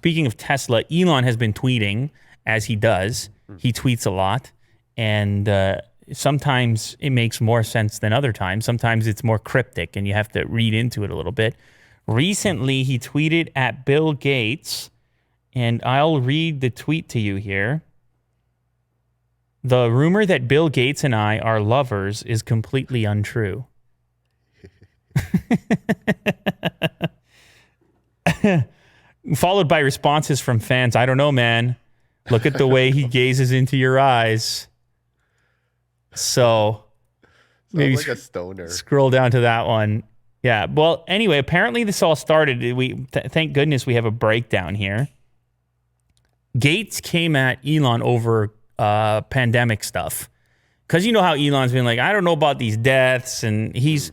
Speaking of Tesla, Elon has been tweeting, as he does. He tweets a lot, and sometimes it makes more sense than other times. Sometimes it's more cryptic, and you have to read into it a little bit. Recently, he tweeted at Bill Gates, and I'll read the tweet to you here. The rumor that Bill Gates and I are lovers is completely untrue. Followed by responses from fans. I don't know, man. Look at the way he gazes into your eyes. So maybe like a stoner. Scroll down to that one. Yeah. Well, anyway, apparently this all started. Thank goodness we have a breakdown here. Gates came at Elon over pandemic stuff. Because you know how Elon's been like, I don't know about these deaths. And he's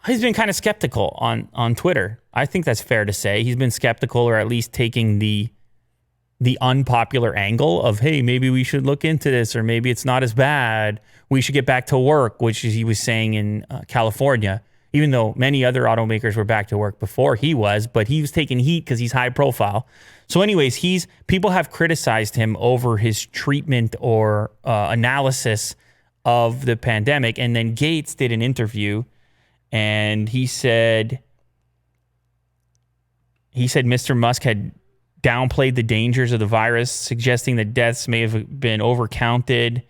been kind of skeptical on Twitter. I think that's fair to say. He's been skeptical, or at least taking the unpopular angle of, hey, maybe we should look into this, or maybe it's not as bad. We should get back to work, which he was saying in California, even though many other automakers were back to work before he was, but he was taking heat because he's high profile. So anyways, people have criticized him over his treatment or analysis of the pandemic. And then Gates did an interview, and he said Mr. Musk had downplayed the dangers of the virus, suggesting that deaths may have been overcounted.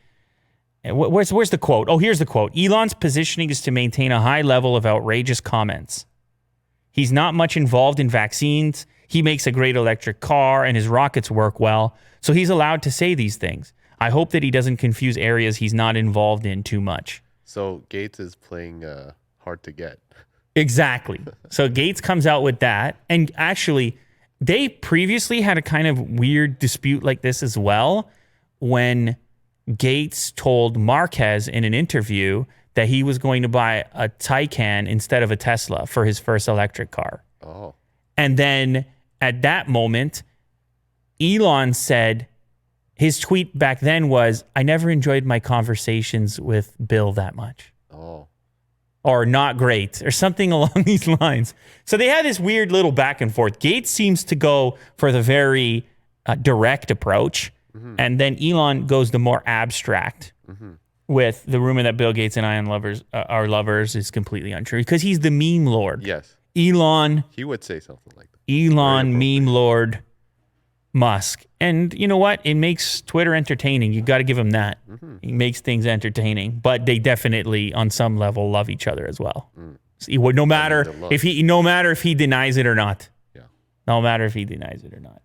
Where's the quote? Oh, here's the quote. Elon's positioning is to maintain a high level of outrageous comments. He's not much involved in vaccines. He makes a great electric car, and his rockets work well. So he's allowed to say these things. I hope that he doesn't confuse areas he's not involved in too much. So Gates is playing hard to get. Exactly. So Gates comes out with that. And actually, they previously had a kind of weird dispute like this as well, when Gates told Marquez in an interview that he was going to buy a Taycan instead of a Tesla for his first electric car. Oh. And then at that moment, Elon said, his tweet back then was, I never enjoyed my conversations with Bill that much. Oh. Or not great, or something along these lines. So they had this weird little back and forth. Gates seems to go for the very direct approach, and then Elon goes the more abstract with the rumor that Bill Gates and I are lovers is completely untrue, because he's the meme lord. Yes. Elon. He would say something like that. Elon, meme lord, Musk. And you know what? It makes Twitter entertaining. You got to give him that. He makes things entertaining, but they definitely, on some level, love each other as well. No matter if he denies it or not. Yeah. No matter if he denies it or not.